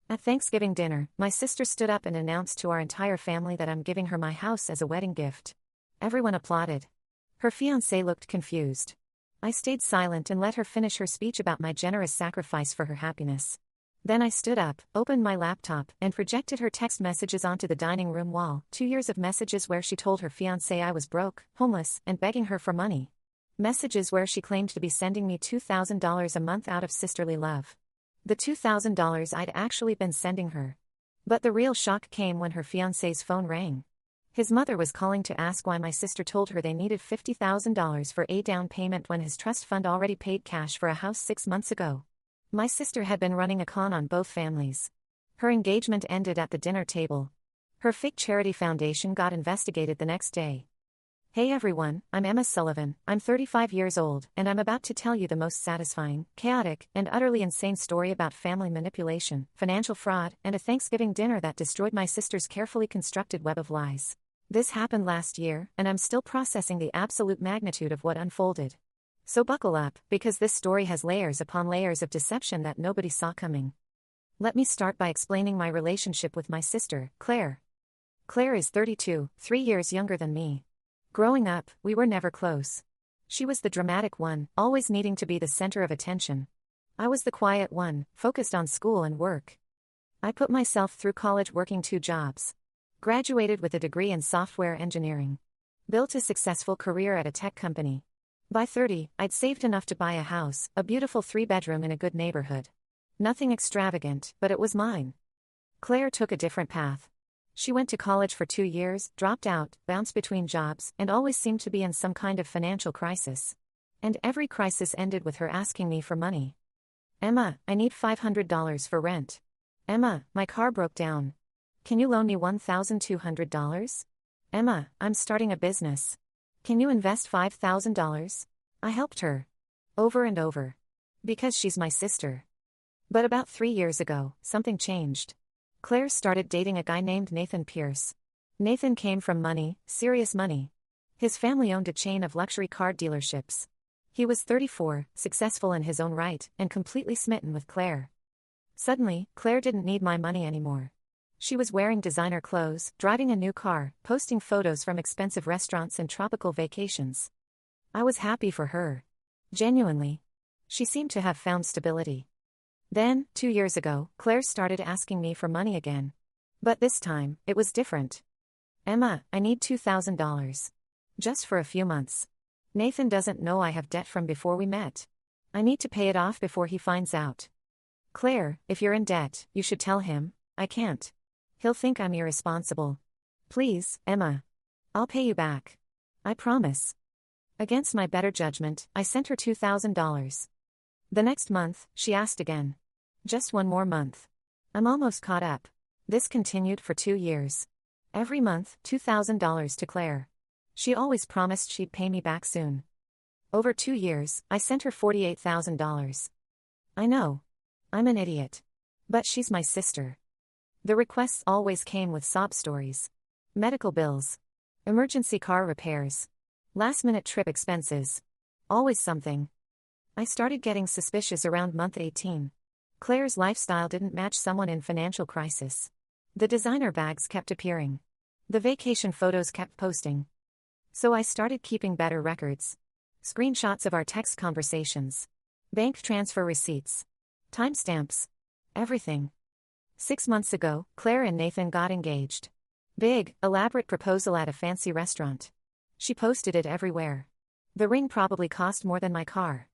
At Thanksgiving dinner, my sister stood up and announced to our entire family that I'm giving her my house as a wedding gift. Everyone applauded. Her fiancé looked confused. I stayed silent and let her finish her speech about my generous sacrifice for her happiness. Then I stood up, opened my laptop, and projected her text messages onto the dining room wall. 2 years of messages where she told her fiancé I was broke, homeless, and begging her for money. Messages where she claimed to be sending me $2,000 a month out of sisterly love. The $2,000 I'd actually been sending her. But the real shock came when her fiancé's phone rang. His mother was calling to ask why my sister told her they needed $50,000 for a down payment when his trust fund already paid cash for a house 6 months ago. My sister had been running a con on both families. Her engagement ended at the dinner table. Her fake charity foundation got investigated the next day. Hey everyone, I'm Emma Sullivan, I'm 35 years old, and I'm about to tell you the most satisfying, chaotic, and utterly insane story about family manipulation, financial fraud, and a Thanksgiving dinner that destroyed my sister's carefully constructed web of lies. This happened last year, and I'm still processing the absolute magnitude of what unfolded. So buckle up, because this story has layers upon layers of deception that nobody saw coming. Let me start by explaining my relationship with my sister, Claire. Claire is 32, 3 years younger than me. Growing up, we were never close. She was the dramatic one, always needing to be the center of attention. I was the quiet one, focused on school and work. I put myself through college working 2 jobs. Graduated with a degree in software engineering. Built a successful career at a tech company. By 30, I'd saved enough to buy a house, a beautiful 3-bedroom in a good neighborhood. Nothing extravagant, but it was mine. Claire took a different path. She went to college for 2 years, dropped out, bounced between jobs, and always seemed to be in some kind of financial crisis. And every crisis ended with her asking me for money. Emma, I need $500 for rent. Emma, my car broke down. Can you loan me $1,200? Emma, I'm starting a business. Can you invest $5,000? I helped her. Over and over. Because she's my sister. But about 3 years ago, something changed. Claire started dating a guy named Nathan Pierce. Nathan came from money, serious money. His family owned a chain of luxury car dealerships. He was 34, successful in his own right, and completely smitten with Claire. Suddenly, Claire didn't need my money anymore. She was wearing designer clothes, driving a new car, posting photos from expensive restaurants and tropical vacations. I was happy for her. Genuinely. She seemed to have found stability. Then, 2 years ago, Claire started asking me for money again. But this time, it was different. Emma, I need $2,000. Just for a few months. Nathan doesn't know I have debt from before we met. I need to pay it off before he finds out. Claire, if you're in debt, you should tell him. I can't. He'll think I'm irresponsible. Please, Emma. I'll pay you back. I promise. Against my better judgment, I sent her $2,000. The next month, she asked again. Just one more month. I'm almost caught up. This continued for 2 years. Every month, $2,000 to Claire. She always promised she'd pay me back soon. Over 2 years, I sent her $48,000. I know. I'm an idiot. But she's my sister. The requests always came with sob stories. Medical bills. Emergency car repairs. Last-minute trip expenses. Always something. I started getting suspicious around month 18. Claire's lifestyle didn't match someone in financial crisis. The designer bags kept appearing. The vacation photos kept posting. So I started keeping better records. Screenshots of our text conversations. Bank transfer receipts. Timestamps. Everything. 6 months ago, Claire and Nathan got engaged. Big, elaborate proposal at a fancy restaurant. She posted it everywhere. The ring probably cost more than my car.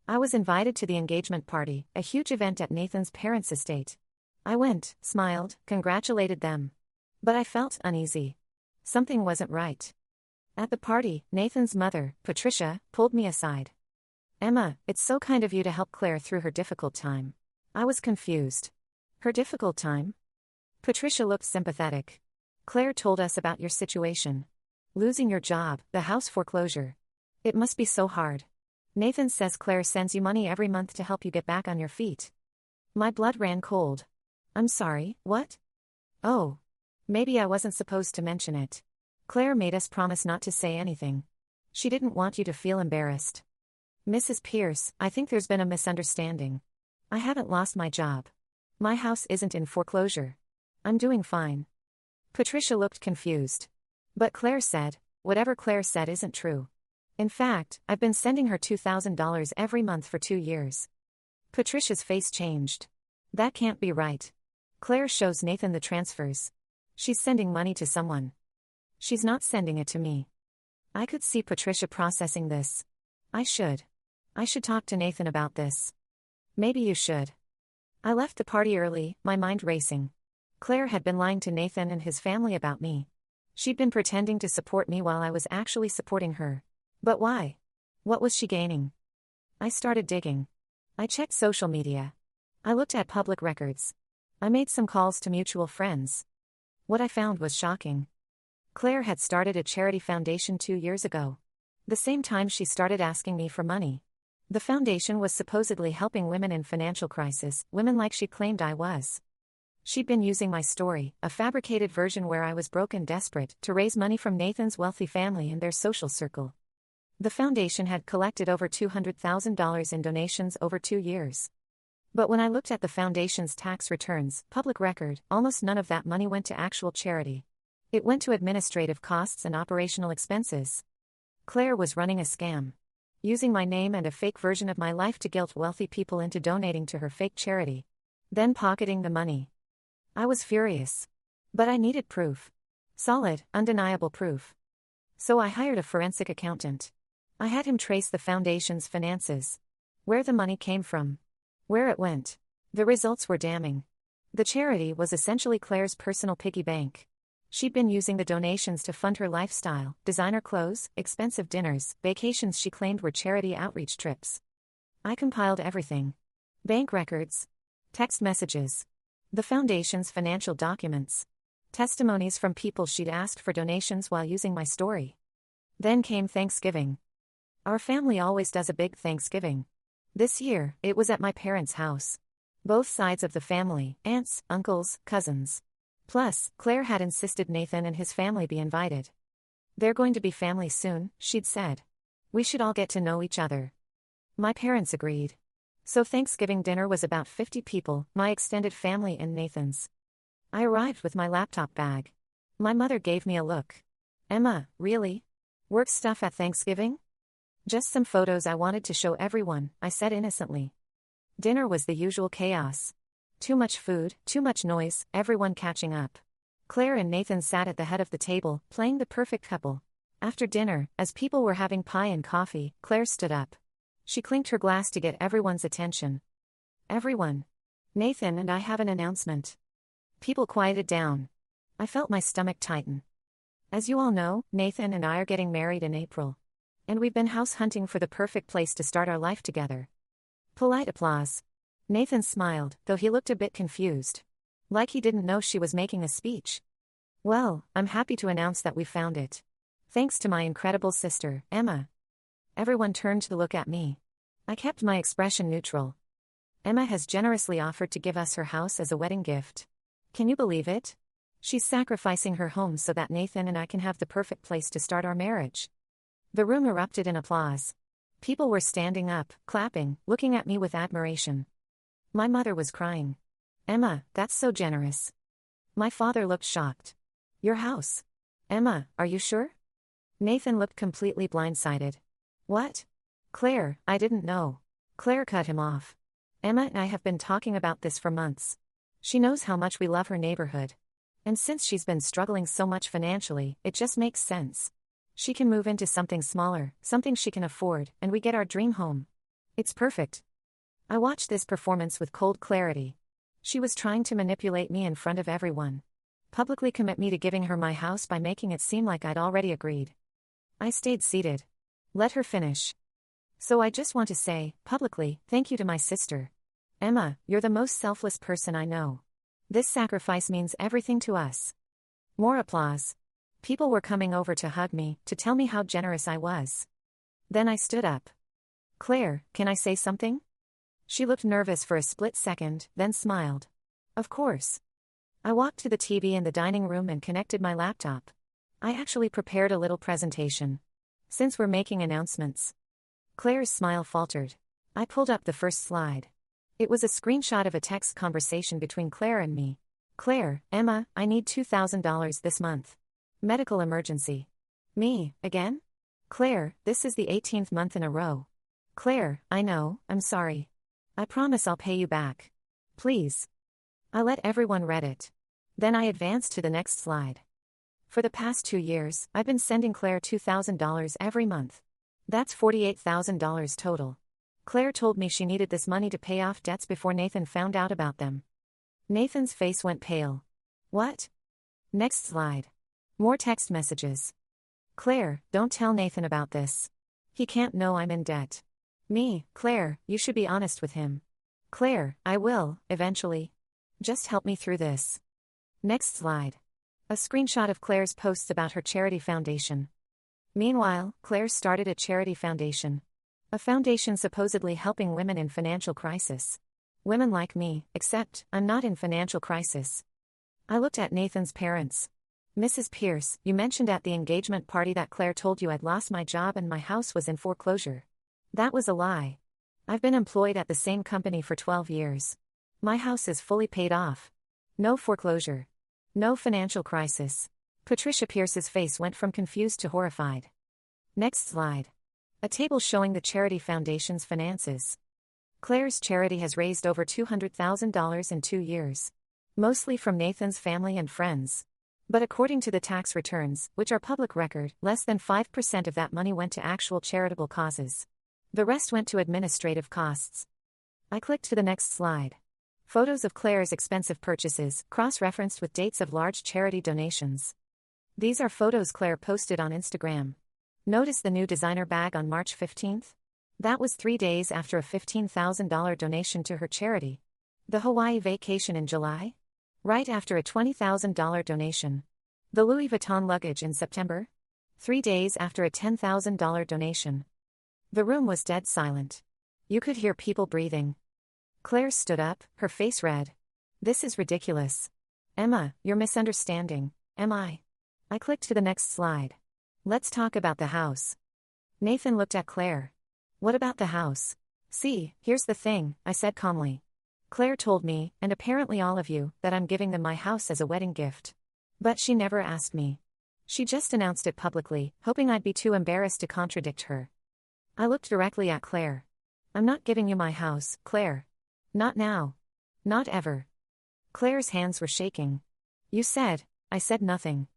I was invited to the engagement party, a huge event at Nathan's parents' estate. I went, smiled, congratulated them. But I felt uneasy. Something wasn't right. At the party, Nathan's mother, Patricia, pulled me aside. Emma, it's so kind of you to help Claire through her difficult time. I was confused. Her difficult time? Patricia looked sympathetic. Claire told us about your situation. Losing your job, the house foreclosure. It must be so hard. Nathan says Claire sends you money every month to help you get back on your feet. My blood ran cold. I'm sorry, what? Oh. Maybe I wasn't supposed to mention it. Claire made us promise not to say anything. She didn't want you to feel embarrassed. Mrs. Pierce, I think there's been a misunderstanding. I haven't lost my job. My house isn't in foreclosure. I'm doing fine. Patricia looked confused. But Claire said, whatever Claire said isn't true. In fact, I've been sending her $2,000 every month for 2 years. Patricia's face changed. That can't be right. Claire shows Nathan the transfers. She's sending money to someone. She's not sending it to me. I could see Patricia processing this. I should talk to Nathan about this. Maybe you should. I left the party early, my mind racing. Claire had been lying to Nathan and his family about me. She'd been pretending to support me while I was actually supporting her. But why? What was she gaining? I started digging. I checked social media. I looked at public records. I made some calls to mutual friends. What I found was shocking. Claire had started a charity foundation 2 years ago. The same time she started asking me for money. The foundation was supposedly helping women in financial crisis, women like she claimed I was. She'd been using my story, a fabricated version where I was broke and desperate, to raise money from Nathan's wealthy family and their social circle. The foundation had collected over $200,000 in donations over 2 years. But when I looked at the foundation's tax returns, public record, almost none of that money went to actual charity. It went to administrative costs and operational expenses. Claire was running a scam. Using my name and a fake version of my life to guilt wealthy people into donating to her fake charity. Then pocketing the money. I was furious. But I needed proof. Solid, undeniable proof. So I hired a forensic accountant. I had him trace the foundation's finances. Where the money came from. Where it went. The results were damning. The charity was essentially Claire's personal piggy bank. She'd been using the donations to fund her lifestyle, designer clothes, expensive dinners, vacations she claimed were charity outreach trips. I compiled everything. Bank records. Text messages. The foundation's financial documents. Testimonies from people she'd asked for donations while using my story. Then came Thanksgiving. Our family always does a big Thanksgiving. This year, it was at my parents' house. Both sides of the family, aunts, uncles, cousins. Plus, Claire had insisted Nathan and his family be invited. They're going to be family soon, she'd said. We should all get to know each other. My parents agreed. So Thanksgiving dinner was about 50 people, my extended family and Nathan's. I arrived with my laptop bag. My mother gave me a look. Emma, really? Work stuff at Thanksgiving? Just some photos I wanted to show everyone, I said innocently. Dinner was the usual chaos. Too much food, too much noise, everyone catching up. Claire and Nathan sat at the head of the table, playing the perfect couple. After dinner, as people were having pie and coffee, Claire stood up. She clinked her glass to get everyone's attention. Everyone. Nathan and I have an announcement. People quieted down. I felt my stomach tighten. As you all know, Nathan and I are getting married in April. And we've been house hunting for the perfect place to start our life together. Polite applause. Nathan smiled, though he looked a bit confused. Like he didn't know she was making a speech. Well, I'm happy to announce that we found it. Thanks to my incredible sister, Emma. Everyone turned to look at me. I kept my expression neutral. Emma has generously offered to give us her house as a wedding gift. Can you believe it? She's sacrificing her home so that Nathan and I can have the perfect place to start our marriage. The room erupted in applause. People were standing up, clapping, looking at me with admiration. My mother was crying. Emma, that's so generous. My father looked shocked. Your house. Emma, are you sure? Nathan looked completely blindsided. What? Claire, I didn't know. Claire cut him off. Emma and I have been talking about this for months. She knows how much we love her neighborhood. And since she's been struggling so much financially, it just makes sense. She can move into something smaller, something she can afford, and we get our dream home. It's perfect. I watched this performance with cold clarity. She was trying to manipulate me in front of everyone. Publicly commit me to giving her my house by making it seem like I'd already agreed. I stayed seated. Let her finish. So I just want to say, publicly, thank you to my sister. Emma, you're the most selfless person I know. This sacrifice means everything to us. More applause. People were coming over to hug me, to tell me how generous I was. Then I stood up. Claire, can I say something? She looked nervous for a split second, then smiled. Of course. I walked to the TV in the dining room and connected my laptop. I actually prepared a little presentation. Since we're making announcements. Claire's smile faltered. I pulled up the first slide. It was a screenshot of a text conversation between Claire and me. Claire, Emma, I need $2,000 this month. Medical emergency. Me, again? Claire, this is the 18th month in a row. Claire, I know, I'm sorry. I promise I'll pay you back. Please. I let everyone read it. Then I advanced to the next slide. For the past 2 years, I've been sending Claire $2,000 every month. That's $48,000 total. Claire told me she needed this money to pay off debts before Nathan found out about them. Nathan's face went pale. What? Next slide. More text messages. Claire, don't tell Nathan about this. He can't know I'm in debt. Me, Claire, you should be honest with him. Claire, I will, eventually. Just help me through this. Next slide. A screenshot of Claire's posts about her charity foundation. Meanwhile, Claire started a charity foundation. A foundation supposedly helping women in financial crisis. Women like me, except I'm not in financial crisis. I looked at Nathan's parents. Mrs. Pierce, you mentioned at the engagement party that Claire told you I'd lost my job and my house was in foreclosure. That was a lie. I've been employed at the same company for 12 years. My house is fully paid off. No foreclosure. No financial crisis. Patricia Pierce's face went from confused to horrified. Next slide. A table showing the charity foundation's finances. Claire's charity has raised over $200,000 in 2 years. Mostly from Nathan's family and friends. But according to the tax returns, which are public record, less than 5% of that money went to actual charitable causes. The rest went to administrative costs. I clicked to the next slide. Photos of Claire's expensive purchases, cross-referenced with dates of large charity donations. These are photos Claire posted on Instagram. Notice the new designer bag on March 15th? That was 3 days after a $15,000 donation to her charity. The Hawaii vacation in July? Right after a $20,000 donation. The Louis Vuitton luggage in September? 3 days after a $10,000 donation. The room was dead silent. You could hear people breathing. Claire stood up, her face red. This is ridiculous. Emma, you're misunderstanding. Am I? I clicked to the next slide. Let's talk about the house. Nathan looked at Claire. What about the house? See, here's the thing, I said calmly. Claire told me, and apparently all of you, that I'm giving them my house as a wedding gift. But she never asked me. She just announced it publicly, hoping I'd be too embarrassed to contradict her. I looked directly at Claire. I'm not giving you my house, Claire. Not now. Not ever. Claire's hands were shaking. You said. I said nothing.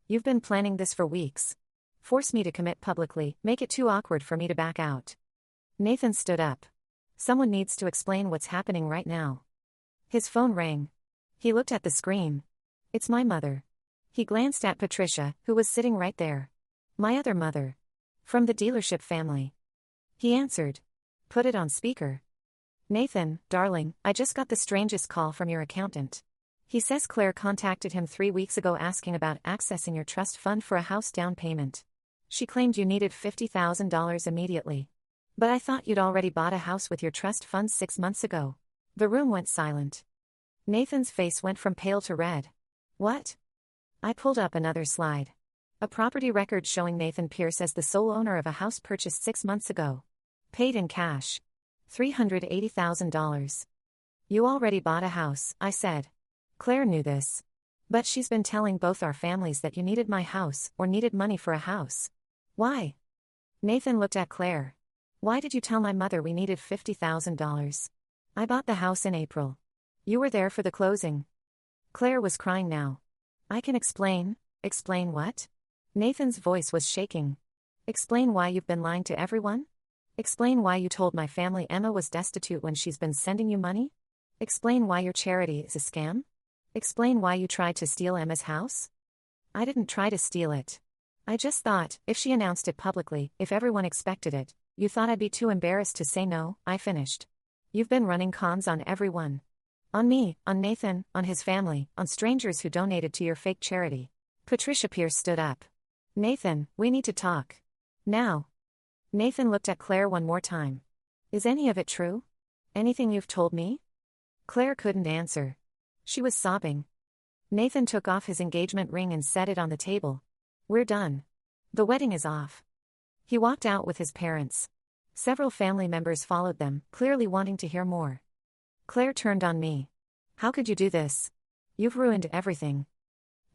You've been planning this for weeks. Force me to commit publicly, make it too awkward for me to back out. Nathan stood up. Someone needs to explain what's happening right now. His phone rang. He looked at the screen. It's my mother. He glanced at Patricia, who was sitting right there. My other mother. From the dealership family. He answered. Put it on speaker. Nathan, darling, I just got the strangest call from your accountant. He says Claire contacted him 3 weeks ago asking about accessing your trust fund for a house down payment. She claimed you needed $50,000 immediately. But I thought you'd already bought a house with your trust fund 6 months ago. The room went silent. Nathan's face went from pale to red. What? I pulled up another slide. A property record showing Nathan Pierce as the sole owner of a house purchased 6 months ago. Paid in cash. $380,000. You already bought a house, I said. Claire knew this. But she's been telling both our families that you needed my house, or needed money for a house. Why? Nathan looked at Claire. Why did you tell my mother we needed $50,000? I bought the house in April. You were there for the closing. Claire was crying now. I can explain. Explain what? Nathan's voice was shaking. Explain why you've been lying to everyone? Explain why you told my family Emma was destitute when she's been sending you money? Explain why your charity is a scam? Explain why you tried to steal Emma's house? I didn't try to steal it. I just thought, if she announced it publicly, if everyone expected it, you thought I'd be too embarrassed to say no. I finished. You've been running cons on everyone. On me, on Nathan, on his family, on strangers who donated to your fake charity. Patricia Pierce stood up. Nathan, we need to talk. Now. Nathan looked at Claire one more time. Is any of it true? Anything you've told me? Claire couldn't answer. She was sobbing. Nathan took off his engagement ring and set it on the table. We're done. The wedding is off. He walked out with his parents. Several family members followed them, clearly wanting to hear more. Claire turned on me. How could you do this? You've ruined everything.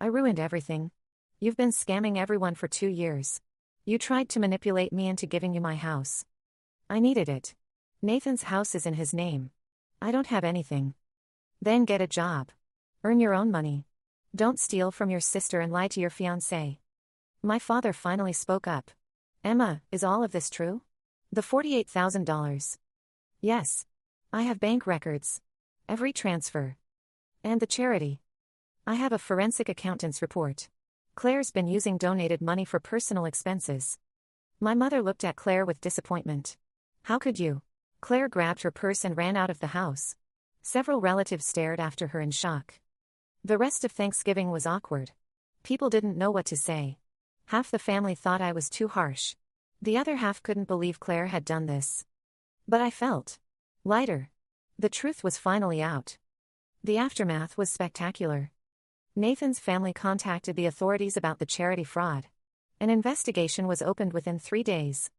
I ruined everything. You've been scamming everyone for 2 years. You tried to manipulate me into giving you my house. I needed it. Nathan's house is in his name. I don't have anything. Then get a job. Earn your own money. Don't steal from your sister and lie to your fiancé. My father finally spoke up. Emma, is all of this true? The $48,000. Yes. I have bank records. Every transfer. And the charity. I have a forensic accountant's report. Claire's been using donated money for personal expenses. My mother looked at Claire with disappointment. How could you? Claire grabbed her purse and ran out of the house. Several relatives stared after her in shock. The rest of Thanksgiving was awkward. People didn't know what to say. Half the family thought I was too harsh. The other half couldn't believe Claire had done this. But I felt lighter. The truth was finally out. The aftermath was spectacular. Nathan's family contacted the authorities about the charity fraud. An investigation was opened within 3 days.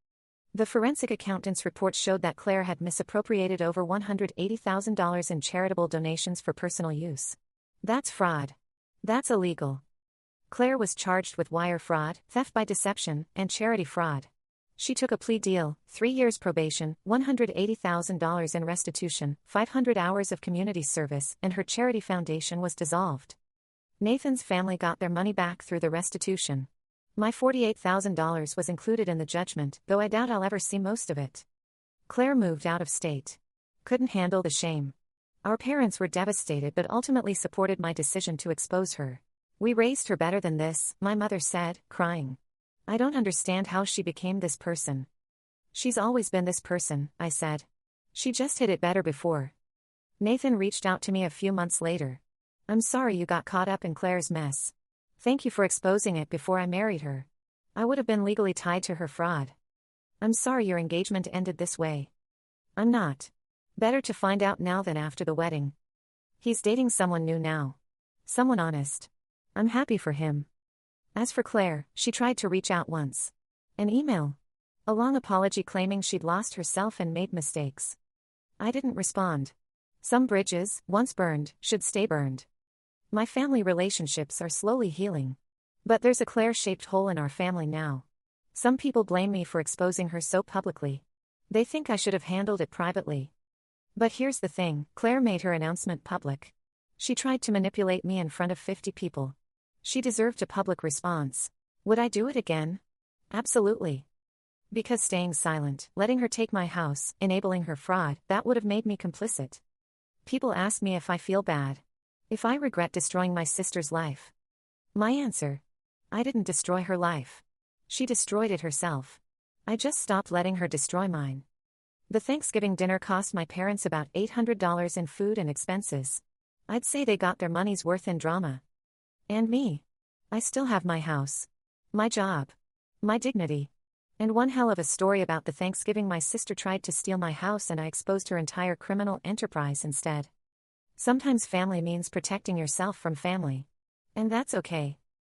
The forensic accountant's report showed that Claire had misappropriated over $180,000 in charitable donations for personal use. That's fraud. That's illegal. Claire was charged with wire fraud, theft by deception, and charity fraud. She took a plea deal, 3 years probation, $180,000 in restitution, 500 hours of community service, and her charity foundation was dissolved. Nathan's family got their money back through the restitution. My $48,000 was included in the judgment, though I doubt I'll ever see most of it. Claire moved out of state. Couldn't handle the shame. Our parents were devastated but ultimately supported my decision to expose her. We raised her better than this, my mother said, crying. I don't understand how she became this person. She's always been this person, I said. She just hid it better before. Nathan reached out to me a few months later. I'm sorry you got caught up in Claire's mess. Thank you for exposing it before I married her. I would have been legally tied to her fraud. I'm sorry your engagement ended this way. I'm not. Better to find out now than after the wedding. He's dating someone new now. Someone honest. I'm happy for him. As for Claire, she tried to reach out once. An email. A long apology claiming she'd lost herself and made mistakes. I didn't respond. Some bridges, once burned, should stay burned. My family relationships are slowly healing. But there's a Claire-shaped hole in our family now. Some people blame me for exposing her so publicly. They think I should have handled it privately. But here's the thing, Claire made her announcement public. She tried to manipulate me in front of 50 people. She deserved a public response. Would I do it again? Absolutely. Because staying silent, letting her take my house, enabling her fraud, that would have made me complicit. People ask me if I feel bad. If I regret destroying my sister's life. My answer? I didn't destroy her life. She destroyed it herself. I just stopped letting her destroy mine. The Thanksgiving dinner cost my parents about $800 in food and expenses. I'd say they got their money's worth in drama. And me. I still have my house. My job. My dignity. And one hell of a story about the Thanksgiving my sister tried to steal my house and I exposed her entire criminal enterprise instead. Sometimes family means protecting yourself from family. And that's okay.